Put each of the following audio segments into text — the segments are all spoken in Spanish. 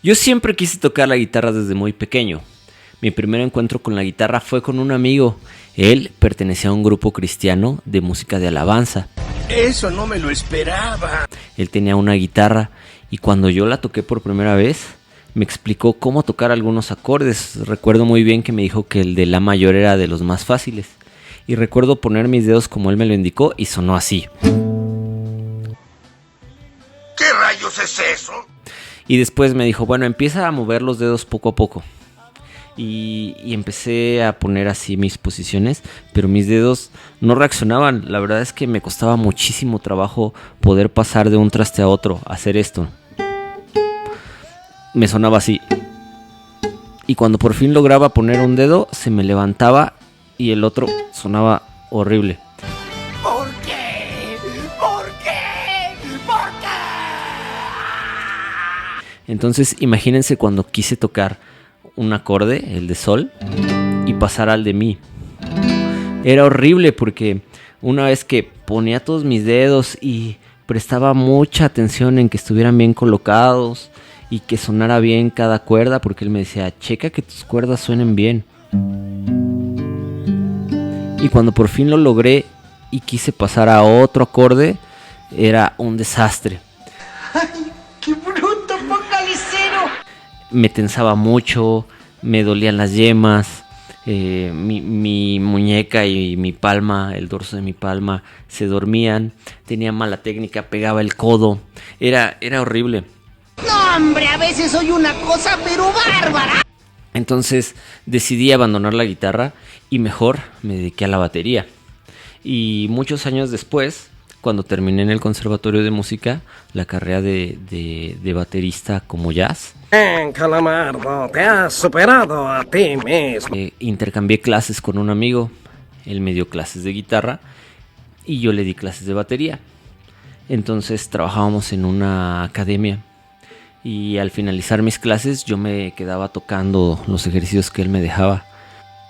Yo siempre quise tocar la guitarra desde muy pequeño. Mi primer encuentro con la guitarra fue con un amigo. Él pertenecía a un grupo cristiano de música de alabanza. Eso no me lo esperaba. Él tenía una guitarra y cuando yo la toqué por primera vez, me explicó cómo tocar algunos acordes. Recuerdo muy bien que me dijo que el de la mayor era de los más fáciles. Y recuerdo poner mis dedos como él me lo indicó y sonó así. ¿Qué rayos es eso? Y después me dijo, bueno, empieza a mover los dedos poco a poco. Y empecé a poner así mis posiciones, pero mis dedos no reaccionaban. La verdad es que me costaba muchísimo trabajo poder pasar de un traste a otro, hacer esto. Me sonaba así. Y cuando por fin lograba poner un dedo, se me levantaba y el otro sonaba horrible. ¿Por qué? ¿Por qué? ¿Por qué? Entonces imagínense cuando quise tocar un acorde, el de sol, y pasar al de mi. Era horrible porque una vez que ponía todos mis dedos y prestaba mucha atención en que estuvieran bien colocados y que sonara bien cada cuerda, porque él me decía, checa que tus cuerdas suenen bien. Y cuando por fin lo logré y quise pasar a otro acorde, era un desastre. ¡Ay, qué bruto, póngale cero! Me tensaba mucho, me dolían las yemas, mi muñeca y mi palma, el dorso de mi palma, se dormían, tenía mala técnica, pegaba el codo, era horrible. No, hombre, a veces soy una cosa, pero bárbara. Entonces decidí abandonar la guitarra y mejor me dediqué a la batería. Y muchos años después, cuando terminé en el Conservatorio de Música, la carrera de baterista como jazz, Calamardo, te has superado a ti mismo. intercambié clases con un amigo. Él me dio clases de guitarra y yo le di clases de batería. Entonces trabajábamos en una academia y al finalizar mis clases yo me quedaba tocando los ejercicios que él me dejaba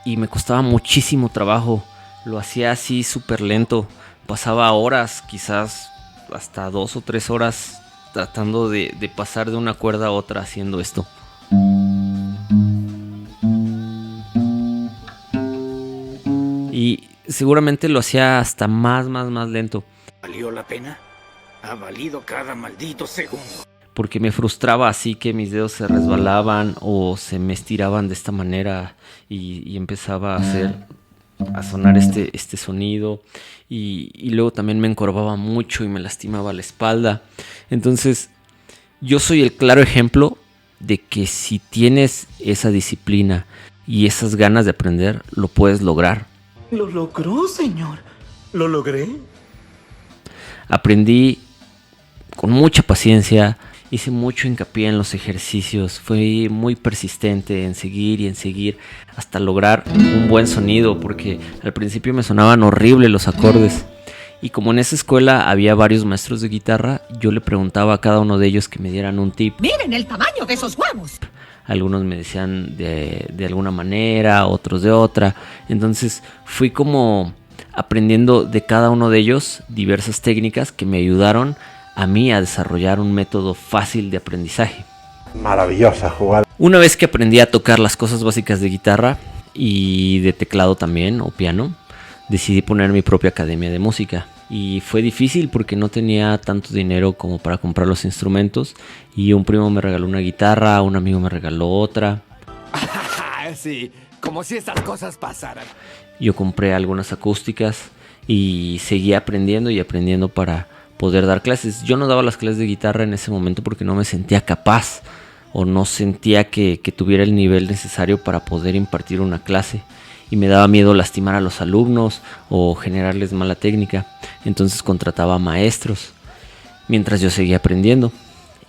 y me costaba muchísimo trabajo. Lo hacía así súper lento. Pasaba horas, quizás hasta 2 o 3 horas tratando de pasar de una cuerda a otra haciendo esto. Y seguramente lo hacía hasta más lento. ¿Valió la pena? Ha valido cada maldito segundo. Porque me frustraba así que mis dedos se resbalaban o se me estiraban de esta manera y empezaba a sonar este sonido y luego también me encorvaba mucho y me lastimaba la espalda. Entonces yo soy el claro ejemplo de que si tienes esa disciplina y esas ganas de aprender, lo puedes lograr. Lo logró, señor. ¿Lo logré? Aprendí con mucha paciencia, hice mucho hincapié en los ejercicios, fui muy persistente en seguir hasta lograr un buen sonido, porque al principio me sonaban horribles los acordes. Y como en esa escuela había varios maestros de guitarra, yo le preguntaba a cada uno de ellos que me dieran un tip. Miren el tamaño de esos huevos. Algunos me decían de alguna manera, otros de otra. Entonces fui como aprendiendo de cada uno de ellos diversas técnicas que me ayudaron a mí a desarrollar un método fácil de aprendizaje. Maravillosa jugada. Una vez que aprendí a tocar las cosas básicas de guitarra y de teclado también, o piano, decidí poner mi propia academia de música. Y fue difícil porque no tenía tanto dinero como para comprar los instrumentos. Y un primo me regaló una guitarra, un amigo me regaló otra. Sí, como si estas cosas pasaran. Yo compré algunas acústicas y seguí aprendiendo y aprendiendo para poder dar clases. Yo no daba las clases de guitarra en ese momento porque no me sentía capaz o no sentía que tuviera el nivel necesario para poder impartir una clase. Y me daba miedo lastimar a los alumnos o generarles mala técnica. Entonces contrataba maestros mientras yo seguía aprendiendo.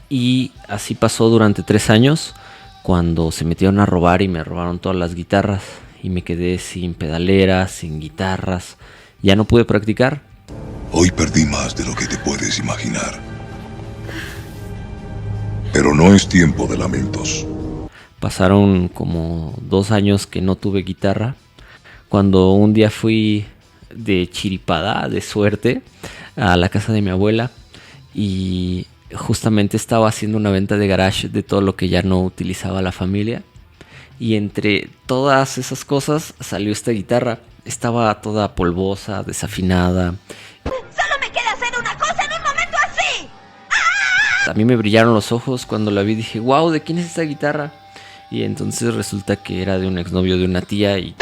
Y así pasó durante 3 años, cuando se metieron a robar y me robaron todas las guitarras. Y me quedé sin pedaleras, sin guitarras. Ya no pude practicar. Hoy perdí más de lo que te puedes imaginar. Pero no es tiempo de lamentos. Pasaron como 2 años que no tuve guitarra. Cuando un día fui de chiripada, de suerte, a la casa de mi abuela y justamente estaba haciendo una venta de garage de todo lo que ya no utilizaba la familia. Y entre todas esas cosas salió esta guitarra. Estaba toda polvosa, desafinada. Solo me queda hacer una cosa en un momento así. A mí me brillaron los ojos cuando la vi. Dije, wow, ¿de quién es esta guitarra? Y entonces resulta que era de un exnovio de una tía y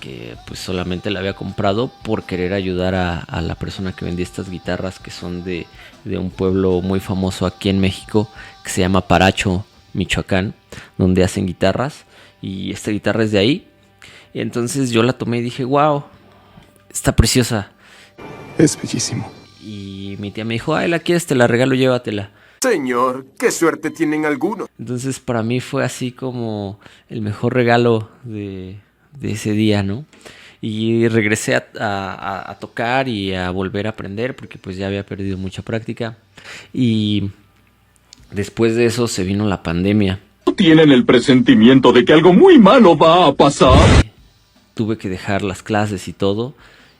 que pues solamente la había comprado por querer ayudar a la persona que vendía estas guitarras, que son de un pueblo muy famoso aquí en México que se llama Paracho, Michoacán, donde hacen guitarras, y esta guitarra es de ahí. Y entonces yo la tomé y dije, wow, está preciosa. Es bellísimo. Y mi tía me dijo, ay, ¿la quieres? Te la regalo, llévatela. Señor, qué suerte tienen algunos. Entonces para mí fue así como el mejor regalo de ese día, ¿no? Y regresé a tocar y a volver a aprender porque pues ya había perdido mucha práctica. Y después de eso se vino la pandemia. Tienen el presentimiento de que algo muy malo va a pasar. Tuve que dejar las clases y todo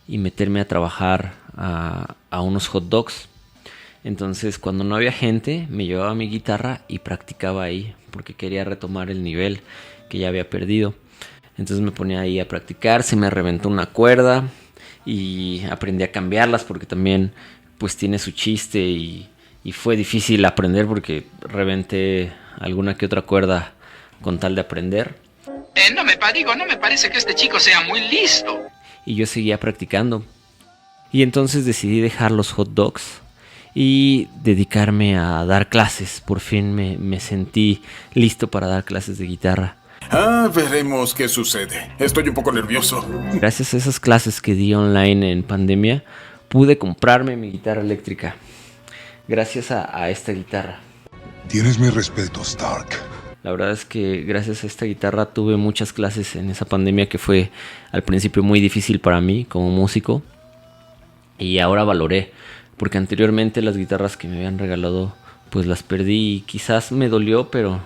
y meterme a trabajar a unos hot dogs. Entonces cuando no había gente me llevaba mi guitarra y practicaba ahí porque quería retomar el nivel que ya había perdido. Entonces me ponía ahí a practicar, se me reventó una cuerda y aprendí a cambiarlas porque también pues tiene su chiste y fue difícil aprender porque reventé alguna que otra cuerda con tal de aprender. No me parece que este chico sea muy listo. Y yo seguía practicando. Y entonces decidí dejar los hot dogs y dedicarme a dar clases. Por fin me sentí listo para dar clases de guitarra. Veremos qué sucede. Estoy un poco nervioso. Gracias a esas clases que di online en pandemia, pude comprarme mi guitarra eléctrica. Gracias a esta guitarra. Tienes mi respeto, Stark. La verdad es que gracias a esta guitarra tuve muchas clases en esa pandemia que fue al principio muy difícil para mí como músico. Y ahora valoré, porque anteriormente las guitarras que me habían regalado pues las perdí y quizás me dolió, pero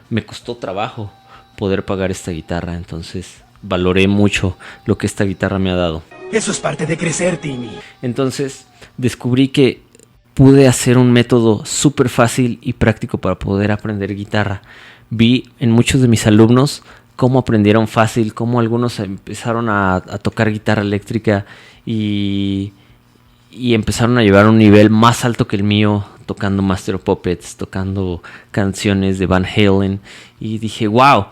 me costó trabajo poder pagar esta guitarra. Entonces valoré mucho lo que esta guitarra me ha dado. Eso es parte de crecer, Timmy. Entonces descubrí que pude hacer un método súper fácil y práctico para poder aprender guitarra. Vi en muchos de mis alumnos cómo aprendieron fácil, cómo algunos empezaron a tocar guitarra eléctrica y empezaron a llevar a un nivel más alto que el mío, tocando Master of Puppets, tocando canciones de Van Halen. Y dije, wow,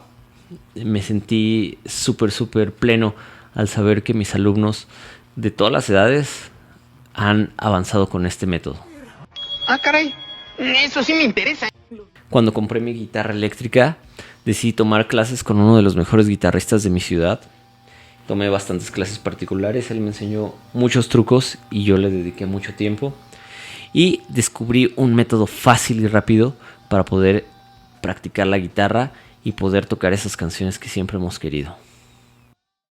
me sentí súper pleno al saber que mis alumnos de todas las edades han avanzado con este método. Ah, caray, eso sí me interesa. Cuando compré mi guitarra eléctrica, decidí tomar clases con uno de los mejores guitarristas de mi ciudad. Tomé bastantes clases particulares, él me enseñó muchos trucos y yo le dediqué mucho tiempo. Y descubrí un método fácil y rápido para poder practicar la guitarra y poder tocar esas canciones que siempre hemos querido.